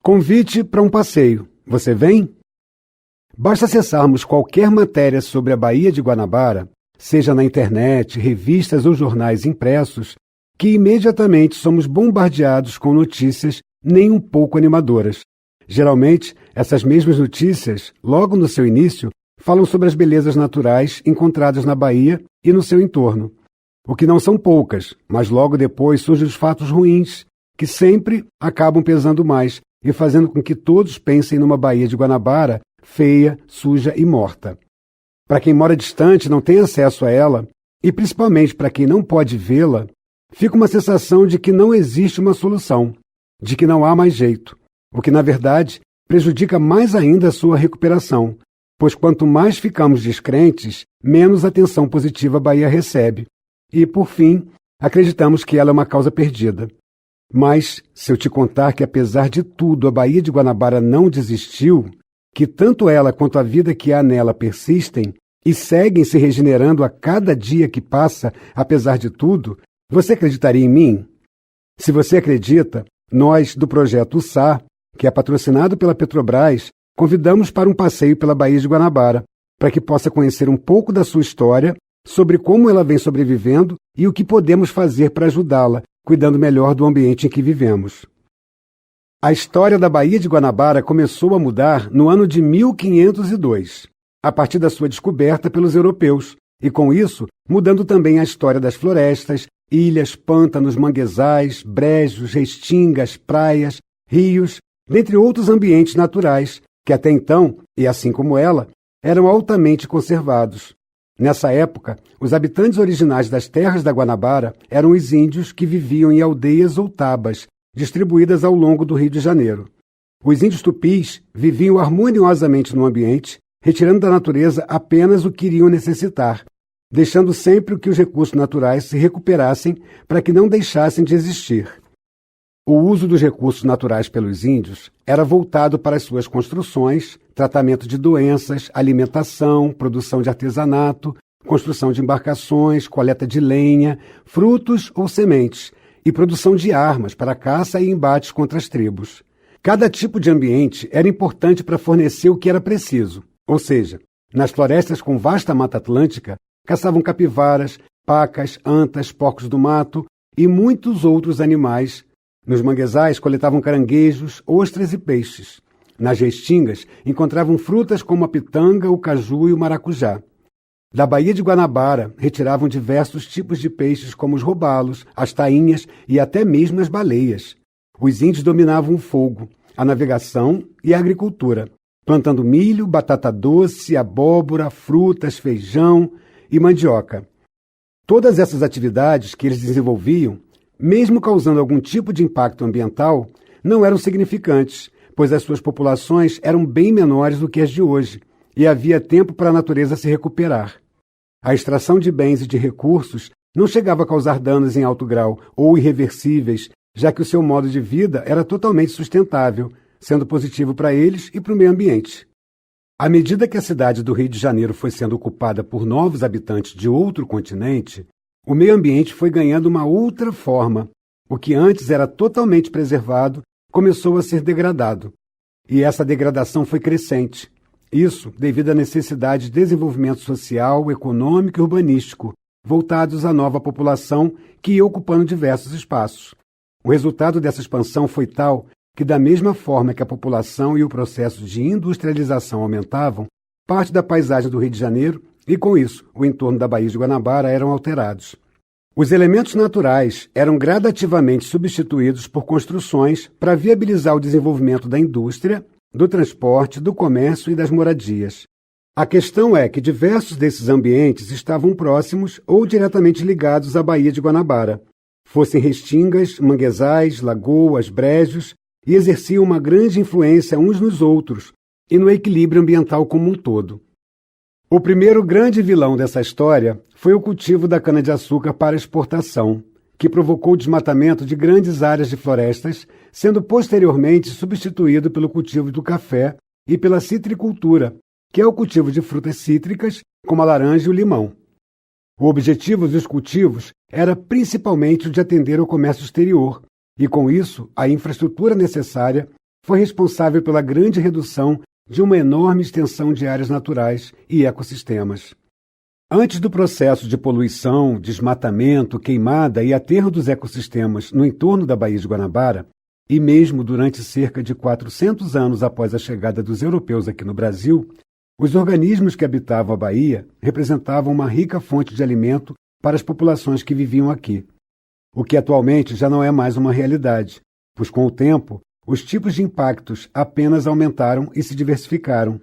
Convite para um passeio. Você vem? Basta acessarmos qualquer matéria sobre a Baía de Guanabara, seja na internet, revistas ou jornais impressos, que imediatamente somos bombardeados com notícias nem um pouco animadoras. Geralmente, essas mesmas notícias, logo no seu início, falam sobre as belezas naturais encontradas na Baía e no seu entorno. O que não são poucas, mas logo depois surgem os fatos ruins, que sempre acabam pesando mais e fazendo com que todos pensem numa Baía de Guanabara feia, suja e morta. Para quem mora distante e não tem acesso a ela, e principalmente para quem não pode vê-la, fica uma sensação de que não existe uma solução, de que não há mais jeito, o que, na verdade, prejudica mais ainda a sua recuperação, pois quanto mais ficamos descrentes, menos atenção positiva a Bahia recebe. E, por fim, acreditamos que ela é uma causa perdida. Mas, se eu te contar que, apesar de tudo, a Baía de Guanabara não desistiu, que tanto ela quanto a vida que há nela persistem e seguem se regenerando a cada dia que passa, apesar de tudo, você acreditaria em mim? Se você acredita, nós, do Projeto USA, que é patrocinado pela Petrobras, convidamos para um passeio pela Baía de Guanabara, para que possa conhecer um pouco da sua história, sobre como ela vem sobrevivendo e o que podemos fazer para ajudá-la, cuidando melhor do ambiente em que vivemos. A história da Baía de Guanabara começou a mudar no ano de 1502, a partir da sua descoberta pelos europeus, e com isso, mudando também a história das florestas, ilhas, pântanos, manguezais, brejos, restingas, praias, rios, dentre outros ambientes naturais, que até então, e assim como ela, eram altamente conservados. Nessa época, os habitantes originais das terras da Guanabara eram os índios que viviam em aldeias ou tabas, distribuídas ao longo do Rio de Janeiro. Os índios tupis viviam harmoniosamente no ambiente, retirando da natureza apenas o que iriam necessitar, deixando sempre que os recursos naturais se recuperassem para que não deixassem de existir. O uso dos recursos naturais pelos índios era voltado para as suas construções, tratamento de doenças, alimentação, produção de artesanato, construção de embarcações, coleta de lenha, frutos ou sementes, e produção de armas para caça e embates contra as tribos. Cada tipo de ambiente era importante para fornecer o que era preciso, ou seja, nas florestas com vasta mata atlântica, caçavam capivaras, pacas, antas, porcos do mato e muitos outros animais. Nos manguezais coletavam caranguejos, ostras e peixes. Nas restingas encontravam frutas como a pitanga, o caju e o maracujá. Da Baía de Guanabara retiravam diversos tipos de peixes como os robalos, as tainhas e até mesmo as baleias. Os índios dominavam o fogo, a navegação e a agricultura, plantando milho, batata doce, abóbora, frutas, feijão e mandioca. Todas essas atividades que eles desenvolviam, mesmo causando algum tipo de impacto ambiental, não eram significantes, pois as suas populações eram bem menores do que as de hoje, e havia tempo para a natureza se recuperar. A extração de bens e de recursos não chegava a causar danos em alto grau ou irreversíveis, já que o seu modo de vida era totalmente sustentável, sendo positivo para eles e para o meio ambiente. À medida que a cidade do Rio de Janeiro foi sendo ocupada por novos habitantes de outro continente, o meio ambiente foi ganhando uma outra forma. O que antes era totalmente preservado começou a ser degradado. E essa degradação foi crescente. Isso devido à necessidade de desenvolvimento social, econômico e urbanístico, voltados à nova população que ia ocupando diversos espaços. O resultado dessa expansão foi tal que, da mesma forma que a população e o processo de industrialização aumentavam, parte da paisagem do Rio de Janeiro e, com isso, o entorno da Baía de Guanabara eram alterados. Os elementos naturais eram gradativamente substituídos por construções para viabilizar o desenvolvimento da indústria, do transporte, do comércio e das moradias. A questão é que diversos desses ambientes estavam próximos ou diretamente ligados à Baía de Guanabara, fossem restingas, manguezais, lagoas, brejos, e exerciam uma grande influência uns nos outros e no equilíbrio ambiental como um todo. O primeiro grande vilão dessa história foi o cultivo da cana-de-açúcar para exportação, que provocou o desmatamento de grandes áreas de florestas, sendo posteriormente substituído pelo cultivo do café e pela citricultura, que é o cultivo de frutas cítricas, como a laranja e o limão. O objetivo dos cultivos era principalmente o de atender ao comércio exterior, e com isso a infraestrutura necessária foi responsável pela grande redução de uma enorme extensão de áreas naturais e ecossistemas. Antes do processo de poluição, desmatamento, queimada e aterro dos ecossistemas no entorno da Baía de Guanabara, e mesmo durante cerca de 400 anos após a chegada dos europeus aqui no Brasil, os organismos que habitavam a baía representavam uma rica fonte de alimento para as populações que viviam aqui, o que atualmente já não é mais uma realidade, pois com o tempo os tipos de impactos apenas aumentaram e se diversificaram.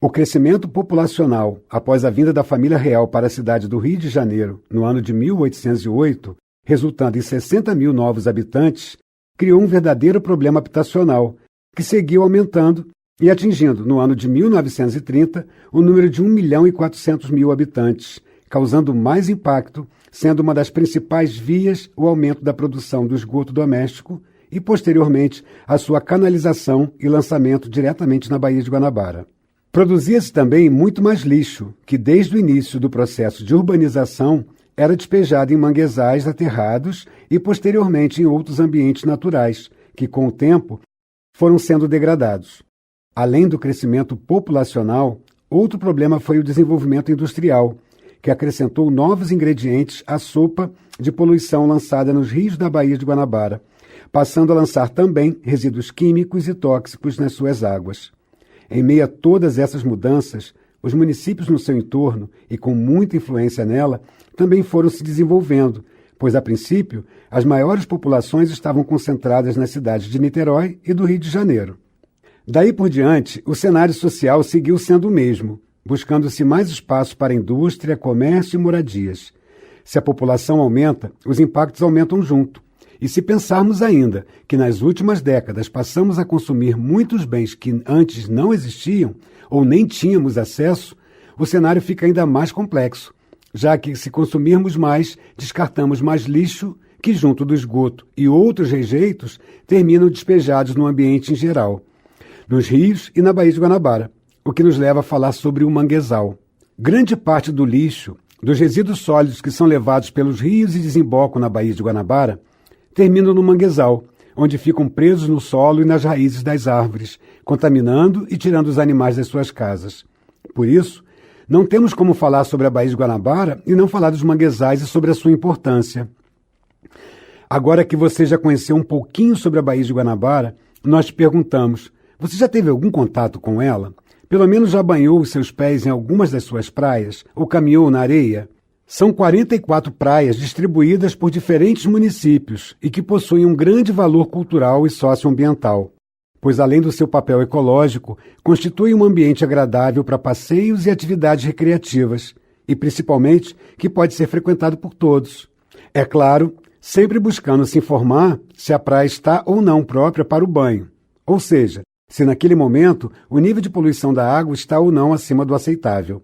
O crescimento populacional após a vinda da família real para a cidade do Rio de Janeiro no ano de 1808, resultando em 60 mil novos habitantes, criou um verdadeiro problema habitacional, que seguiu aumentando e atingindo, no ano de 1930, o número de 1.400.000 habitantes, causando mais impacto, sendo uma das principais vias o aumento da produção do esgoto doméstico e, posteriormente, a sua canalização e lançamento diretamente na Baía de Guanabara. Produzia-se também muito mais lixo, que desde o início do processo de urbanização era despejado em manguezais aterrados e, posteriormente, em outros ambientes naturais, que, com o tempo, foram sendo degradados. Além do crescimento populacional, outro problema foi o desenvolvimento industrial, que acrescentou novos ingredientes à sopa de poluição lançada nos rios da Baía de Guanabara, passando a lançar também resíduos químicos e tóxicos nas suas águas. Em meio a todas essas mudanças, os municípios no seu entorno, e com muita influência nela, também foram se desenvolvendo, pois, a princípio, as maiores populações estavam concentradas nas cidades de Niterói e do Rio de Janeiro. Daí por diante, o cenário social seguiu sendo o mesmo, buscando-se mais espaço para indústria, comércio e moradias. Se a população aumenta, os impactos aumentam junto. E se pensarmos ainda que nas últimas décadas passamos a consumir muitos bens que antes não existiam ou nem tínhamos acesso, o cenário fica ainda mais complexo, já que, se consumirmos mais, descartamos mais lixo que, junto do esgoto e outros rejeitos, terminam despejados no ambiente em geral, nos rios e na Baía de Guanabara, o que nos leva a falar sobre o manguezal. Grande parte do lixo, dos resíduos sólidos que são levados pelos rios e desembocam na Baía de Guanabara, terminam no manguezal, onde ficam presos no solo e nas raízes das árvores, contaminando e tirando os animais das suas casas. Por isso, não temos como falar sobre a Baía de Guanabara e não falar dos manguezais e sobre a sua importância. Agora que você já conheceu um pouquinho sobre a Baía de Guanabara, nós te perguntamos, você já teve algum contato com ela? Pelo menos já banhou os seus pés em algumas das suas praias ou caminhou na areia? São 44 praias distribuídas por diferentes municípios e que possuem um grande valor cultural e socioambiental, pois além do seu papel ecológico, constituem um ambiente agradável para passeios e atividades recreativas, e principalmente que pode ser frequentado por todos. É claro, sempre buscando se informar se a praia está ou não própria para o banho, ou seja, se naquele momento o nível de poluição da água está ou não acima do aceitável.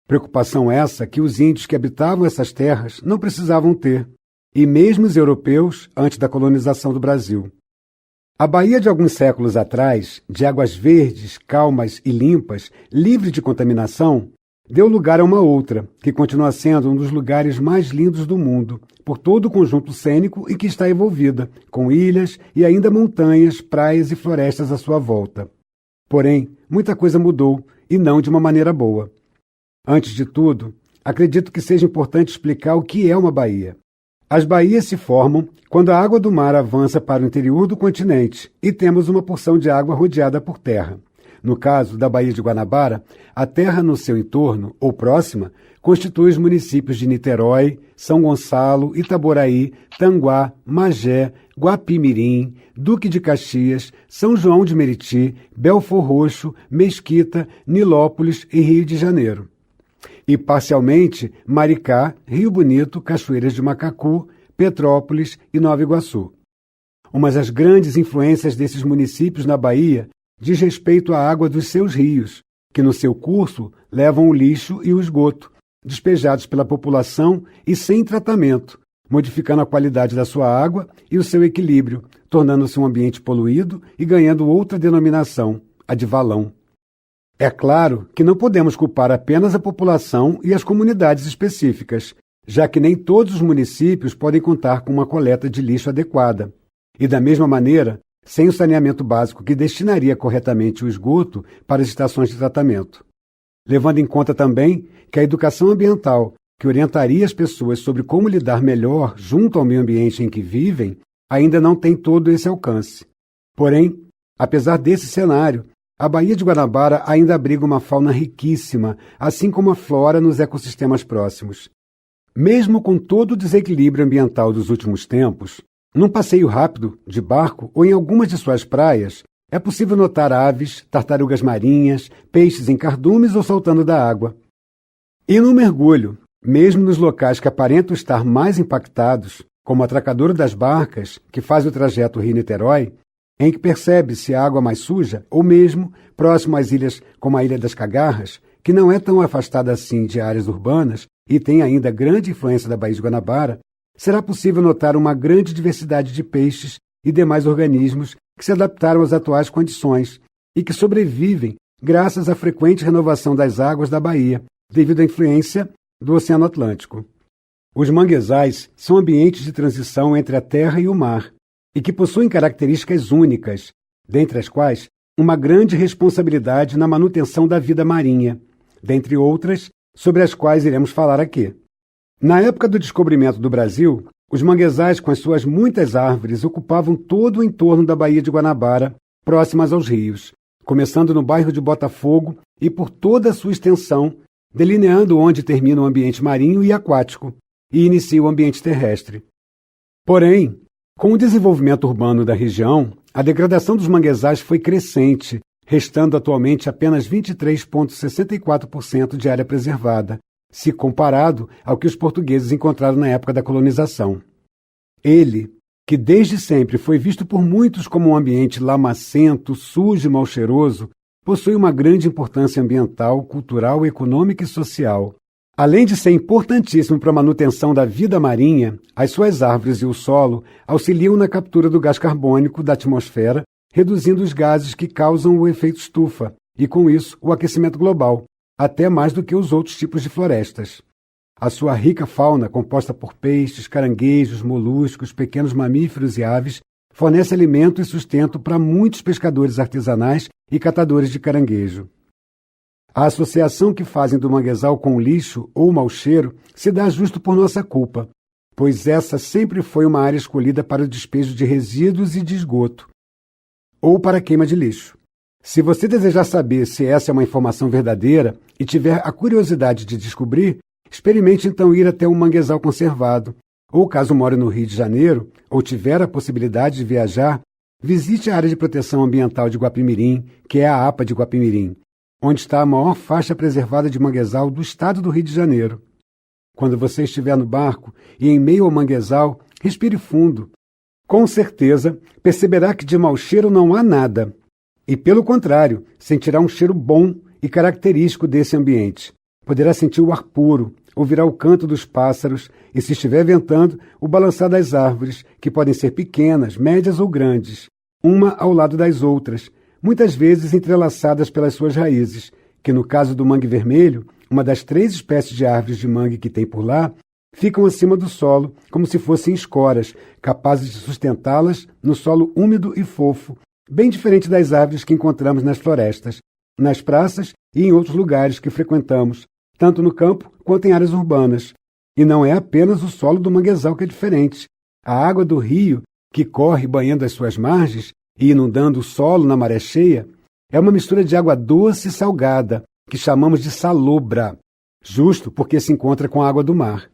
Preocupação essa que os índios que habitavam essas terras não precisavam ter, e mesmo os europeus antes da colonização do Brasil. A Baía de alguns séculos atrás, de águas verdes, calmas e limpas, livre de contaminação, deu lugar a uma outra, que continua sendo um dos lugares mais lindos do mundo, por todo o conjunto cênico em que está envolvida, com ilhas e ainda montanhas, praias e florestas à sua volta. Porém, muita coisa mudou, e não de uma maneira boa. Antes de tudo, acredito que seja importante explicar o que é uma baía. As baías se formam quando a água do mar avança para o interior do continente e temos uma porção de água rodeada por terra. No caso da Baía de Guanabara, a terra no seu entorno, ou próxima, constitui os municípios de Niterói, São Gonçalo, Itaboraí, Tanguá, Magé, Guapimirim, Duque de Caxias, São João de Meriti, Belfor Roxo, Mesquita, Nilópolis e Rio de Janeiro. E, parcialmente, Maricá, Rio Bonito, Cachoeiras de Macacu, Petrópolis e Nova Iguaçu. Uma das grandes influências desses municípios na Bahia diz respeito à água dos seus rios, que no seu curso levam o lixo e o esgoto, despejados pela população e sem tratamento, modificando a qualidade da sua água e o seu equilíbrio, tornando-se um ambiente poluído e ganhando outra denominação, a de valão. É claro que não podemos culpar apenas a população e as comunidades específicas, já que nem todos os municípios podem contar com uma coleta de lixo adequada. E da mesma maneira, sem o saneamento básico que destinaria corretamente o esgoto para as estações de tratamento. Levando em conta também que a educação ambiental, que orientaria as pessoas sobre como lidar melhor junto ao meio ambiente em que vivem, ainda não tem todo esse alcance. Porém, apesar desse cenário, a Baía de Guanabara ainda abriga uma fauna riquíssima, assim como a flora nos ecossistemas próximos. Mesmo com todo o desequilíbrio ambiental dos últimos tempos, num passeio rápido, de barco ou em algumas de suas praias, é possível notar aves, tartarugas marinhas, peixes em cardumes ou saltando da água. E no mergulho, mesmo nos locais que aparentam estar mais impactados, como o atracadouro das barcas, que faz o trajeto Rio-Niterói, em que percebe-se a água mais suja, ou mesmo próximo às ilhas como a Ilha das Cagarras, que não é tão afastada assim de áreas urbanas e tem ainda grande influência da Baía de Guanabara, será possível notar uma grande diversidade de peixes e demais organismos que se adaptaram às atuais condições e que sobrevivem graças à frequente renovação das águas da baía, devido à influência do Oceano Atlântico. Os manguezais são ambientes de transição entre a terra e o mar, e que possuem características únicas, dentre as quais uma grande responsabilidade na manutenção da vida marinha, dentre outras sobre as quais iremos falar aqui. Na época do descobrimento do Brasil, os manguezais com as suas muitas árvores ocupavam todo o entorno da Baía de Guanabara, próximas aos rios, começando no bairro de Botafogo e por toda a sua extensão, delineando onde termina o ambiente marinho e aquático e inicia o ambiente terrestre. Porém, com o desenvolvimento urbano da região, a degradação dos manguezais foi crescente, restando atualmente apenas 23,64% de área preservada, se comparado ao que os portugueses encontraram na época da colonização. Ele, que desde sempre foi visto por muitos como um ambiente lamacento, sujo e mal cheiroso, possui uma grande importância ambiental, cultural, econômica e social. Além de ser importantíssimo para a manutenção da vida marinha, as suas árvores e o solo auxiliam na captura do gás carbônico da atmosfera, reduzindo os gases que causam o efeito estufa e, com isso, o aquecimento global, até mais do que os outros tipos de florestas. A sua rica fauna, composta por peixes, caranguejos, moluscos, pequenos mamíferos e aves, fornece alimento e sustento para muitos pescadores artesanais e catadores de caranguejo. A associação que fazem do manguezal com o lixo ou o mau cheiro se dá justo por nossa culpa, pois essa sempre foi uma área escolhida para o despejo de resíduos e de esgoto, ou para a queima de lixo. Se você desejar saber se essa é uma informação verdadeira e tiver a curiosidade de descobrir, experimente então ir até um manguezal conservado, ou caso more no Rio de Janeiro, ou tiver a possibilidade de viajar, visite a área de proteção ambiental de Guapimirim, que é a APA de Guapimirim, onde está a maior faixa preservada de manguezal do estado do Rio de Janeiro. Quando você estiver no barco e em meio ao manguezal, respire fundo. Com certeza, perceberá que de mau cheiro não há nada. E, pelo contrário, sentirá um cheiro bom e característico desse ambiente. Poderá sentir o ar puro, ouvirá o canto dos pássaros e, se estiver ventando, o balançar das árvores, que podem ser pequenas, médias ou grandes, uma ao lado das outras, muitas vezes entrelaçadas pelas suas raízes, que no caso do mangue vermelho, uma das 3 espécies de árvores de mangue que tem por lá, ficam acima do solo como se fossem escoras, capazes de sustentá-las no solo úmido e fofo, bem diferente das árvores que encontramos nas florestas, nas praças e em outros lugares que frequentamos, tanto no campo quanto em áreas urbanas. E não é apenas o solo do manguezal que é diferente. A água do rio, que corre banhando as suas margens e inundando o solo na maré cheia, é uma mistura de água doce e salgada, que chamamos de salobra, justo porque se encontra com a água do mar.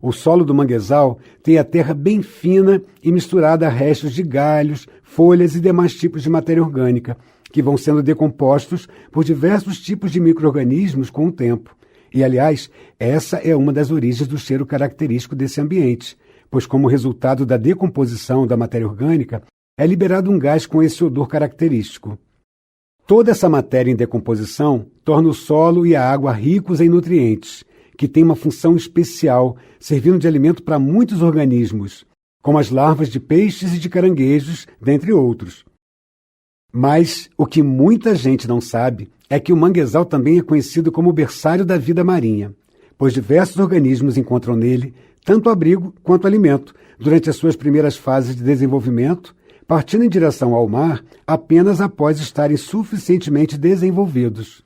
O solo do manguezal tem a terra bem fina e misturada a restos de galhos, folhas e demais tipos de matéria orgânica, que vão sendo decompostos por diversos tipos de micro-organismos com o tempo. E, aliás, essa é uma das origens do cheiro característico desse ambiente, pois como resultado da decomposição da matéria orgânica, é liberado um gás com esse odor característico. Toda essa matéria em decomposição torna o solo e a água ricos em nutrientes, que têm uma função especial, servindo de alimento para muitos organismos, como as larvas de peixes e de caranguejos, dentre outros. Mas o que muita gente não sabe é que o manguezal também é conhecido como o berçário da vida marinha, pois diversos organismos encontram nele tanto abrigo quanto alimento durante as suas primeiras fases de desenvolvimento, partindo em direção ao mar apenas após estarem suficientemente desenvolvidos.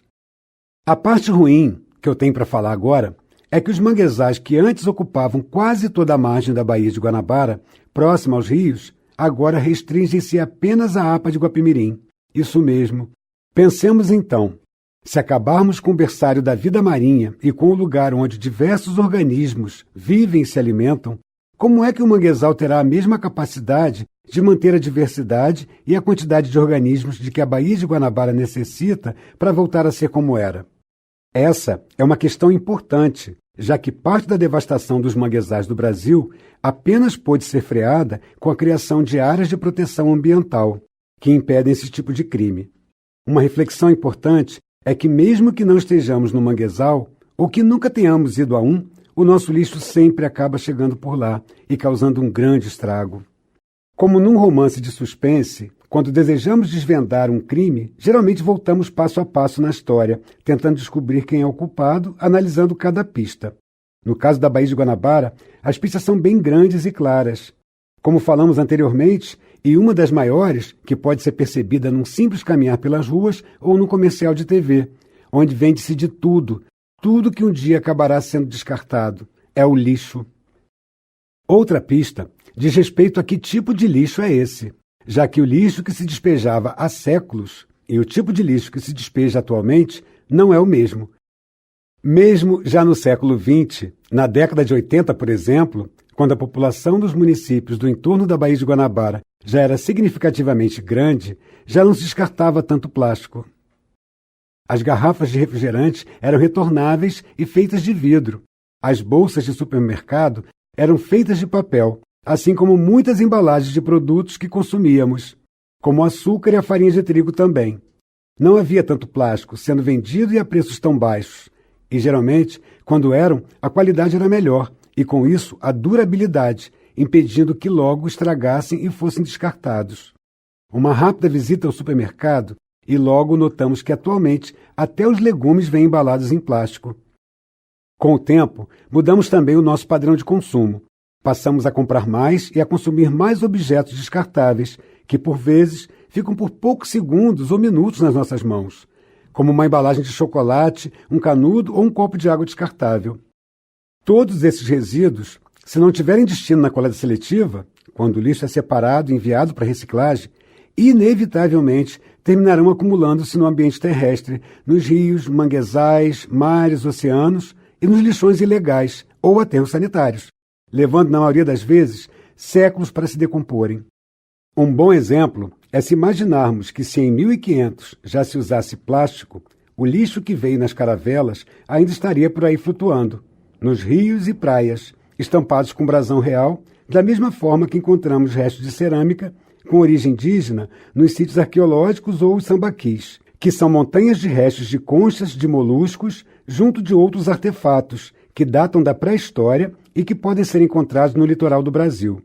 A parte ruim que eu tenho para falar agora é que os manguezais que antes ocupavam quase toda a margem da Baía de Guanabara, próxima aos rios, agora restringem-se apenas à APA de Guapimirim. Isso mesmo. Pensemos então, se acabarmos com o berçário da vida marinha e com o lugar onde diversos organismos vivem e se alimentam, como é que o manguezal terá a mesma capacidade de manter a diversidade e a quantidade de organismos de que a Baía de Guanabara necessita para voltar a ser como era? Essa é uma questão importante, já que parte da devastação dos manguezais do Brasil apenas pôde ser freada com a criação de áreas de proteção ambiental, que impedem esse tipo de crime. Uma reflexão importante é que mesmo que não estejamos no manguezal, ou que nunca tenhamos ido a um, o nosso lixo sempre acaba chegando por lá e causando um grande estrago. Como num romance de suspense, quando desejamos desvendar um crime, geralmente voltamos passo a passo na história, tentando descobrir quem é o culpado, analisando cada pista. No caso da Baía de Guanabara, as pistas são bem grandes e claras. Como falamos anteriormente, e uma das maiores, que pode ser percebida num simples caminhar pelas ruas ou num comercial de TV, onde vende-se de tudo, tudo que um dia acabará sendo descartado, é o lixo. Outra pista diz respeito a que tipo de lixo é esse, já que o lixo que se despejava há séculos e o tipo de lixo que se despeja atualmente não é o mesmo. Mesmo já no século XX, na década de 80, por exemplo, quando a população dos municípios do entorno da Baía de Guanabara já era significativamente grande, já não se descartava tanto plástico. As garrafas de refrigerante eram retornáveis e feitas de vidro. As bolsas de supermercado eram feitas de papel, assim como muitas embalagens de produtos que consumíamos, como o açúcar e a farinha de trigo também. Não havia tanto plástico sendo vendido e a preços tão baixos. E, geralmente, quando eram, a qualidade era melhor, e com isso a durabilidade, impedindo que logo estragassem e fossem descartados. Uma rápida visita ao supermercado e logo notamos que atualmente até os legumes vêm embalados em plástico. Com o tempo, mudamos também o nosso padrão de consumo. Passamos a comprar mais e a consumir mais objetos descartáveis, que por vezes ficam por poucos segundos ou minutos nas nossas mãos, como uma embalagem de chocolate, um canudo ou um copo de água descartável. Todos esses resíduos, se não tiverem destino na coleta seletiva, quando o lixo é separado e enviado para reciclagem, inevitavelmente terminarão acumulando-se no ambiente terrestre, nos rios, manguezais, mares, oceanos e nos lixões ilegais ou aterros sanitários, levando, na maioria das vezes, séculos para se decomporem. Um bom exemplo é se imaginarmos que se em 1500 já se usasse plástico, o lixo que veio nas caravelas ainda estaria por aí flutuando, nos rios e praias, estampados com brasão real, da mesma forma que encontramos restos de cerâmica com origem indígena nos sítios arqueológicos ou os sambaquis, que são montanhas de restos de conchas de moluscos junto de outros artefatos que datam da pré-história e que podem ser encontrados no litoral do Brasil.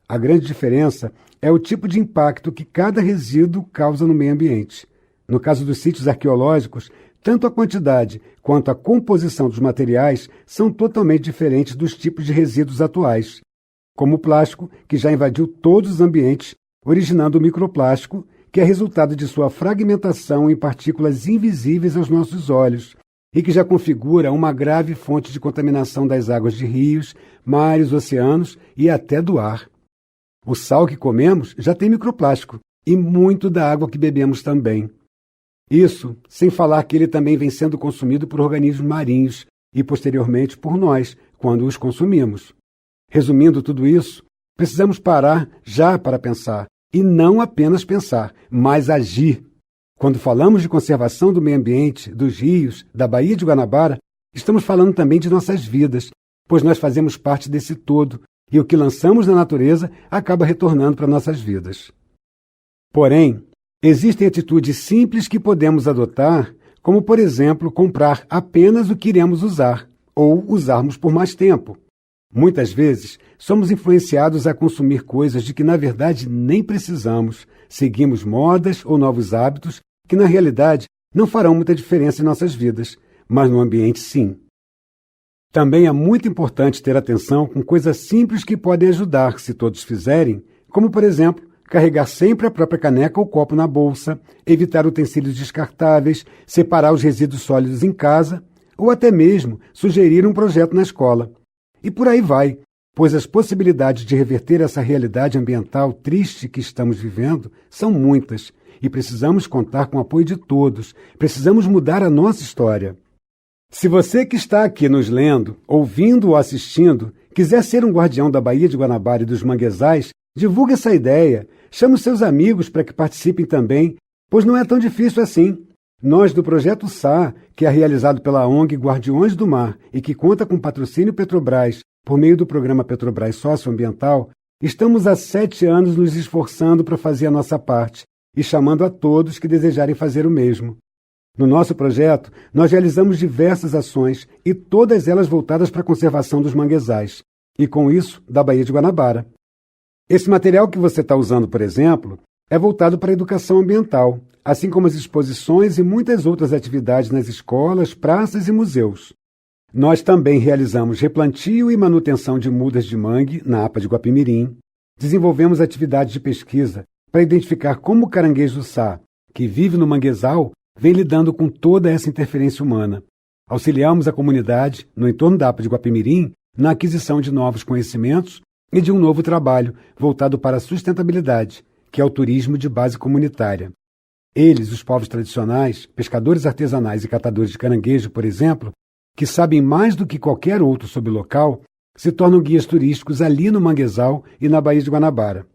A grande diferença é o tipo de impacto que cada resíduo causa no meio ambiente. No caso dos sítios arqueológicos, tanto a quantidade quanto a composição dos materiais são totalmente diferentes dos tipos de resíduos atuais, como o plástico, que já invadiu todos os ambientes, originando o microplástico, que é resultado de sua fragmentação em partículas invisíveis aos nossos olhos e que já configura uma grave fonte de contaminação das águas de rios, mares, oceanos e até do ar. O sal que comemos já tem microplástico e muito da água que bebemos também. Isso sem falar que ele também vem sendo consumido por organismos marinhos e, posteriormente, por nós, quando os consumimos. Resumindo tudo isso, precisamos parar já para pensar, e não apenas pensar, mas agir. Quando falamos de conservação do meio ambiente, dos rios, da Baía de Guanabara, estamos falando também de nossas vidas, pois nós fazemos parte desse todo, e o que lançamos na natureza acaba retornando para nossas vidas. Porém, existem atitudes simples que podemos adotar, como, por exemplo, comprar apenas o que iremos usar, ou usarmos por mais tempo. Muitas vezes, somos influenciados a consumir coisas de que, na verdade, nem precisamos. Seguimos modas ou novos hábitos que, na realidade, não farão muita diferença em nossas vidas, mas no ambiente, sim. Também é muito importante ter atenção com coisas simples que podem ajudar, se todos fizerem, como, por exemplo, carregar sempre a própria caneca ou copo na bolsa, evitar utensílios descartáveis, separar os resíduos sólidos em casa, ou até mesmo sugerir um projeto na escola. E por aí vai, pois as possibilidades de reverter essa realidade ambiental triste que estamos vivendo são muitas, e precisamos contar com o apoio de todos, precisamos mudar a nossa história. Se você que está aqui nos lendo, ouvindo ou assistindo, quiser ser um guardião da Baía de Guanabara e dos manguezais, divulgue essa ideia, chame os seus amigos para que participem também, pois não é tão difícil assim. Nós do Projeto SAR, que é realizado pela ONG Guardiões do Mar e que conta com patrocínio Petrobras por meio do programa Petrobras Socioambiental, estamos há 7 anos nos esforçando para fazer a nossa parte e chamando a todos que desejarem fazer o mesmo. No nosso projeto, nós realizamos diversas ações e todas elas voltadas para a conservação dos manguezais e, com isso, da Baía de Guanabara. Esse material que você está usando, por exemplo, é voltado para a educação ambiental, assim como as exposições e muitas outras atividades nas escolas, praças e museus. Nós também realizamos replantio e manutenção de mudas de mangue na APA de Guapimirim, desenvolvemos atividades de pesquisa para identificar como o caranguejo-sá, que vive no manguezal, vem lidando com toda essa interferência humana. Auxiliamos a comunidade, no entorno da APA de Guapimirim, na aquisição de novos conhecimentos e de um novo trabalho voltado para a sustentabilidade, que é o turismo de base comunitária. Eles, os povos tradicionais, pescadores artesanais e catadores de caranguejo, por exemplo, que sabem mais do que qualquer outro sobre o local, se tornam guias turísticos ali no manguezal e na Baía de Guanabara.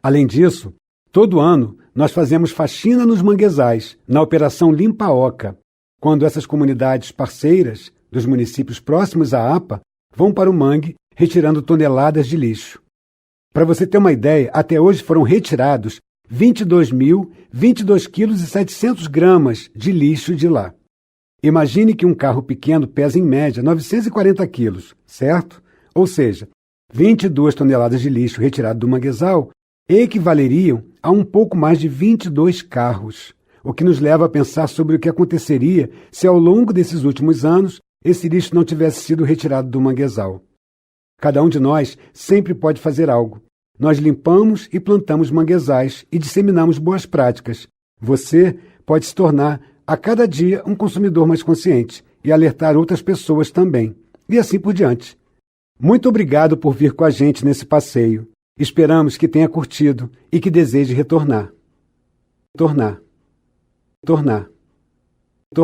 Além disso, todo ano nós fazemos faxina nos manguezais, na Operação Limpa Oca, quando essas comunidades parceiras dos municípios próximos à APA vão para o mangue retirando toneladas de lixo. Para você ter uma ideia, até hoje foram retirados 22 quilos e 700 gramas de lixo de lá. Imagine que um carro pequeno pesa em média 940 quilos, certo? Ou seja, 22 toneladas de lixo retirado do manguezal equivaleriam a um pouco mais de 22 carros, o que nos leva a pensar sobre o que aconteceria se ao longo desses últimos anos esse lixo não tivesse sido retirado do manguezal. Cada um de nós sempre pode fazer algo. Nós limpamos e plantamos manguezais e disseminamos boas práticas. Você pode se tornar, a cada dia, um consumidor mais consciente e alertar outras pessoas também. E assim por diante. Muito obrigado por vir com a gente nesse passeio. Esperamos que tenha curtido e que deseje retornar. Tornar.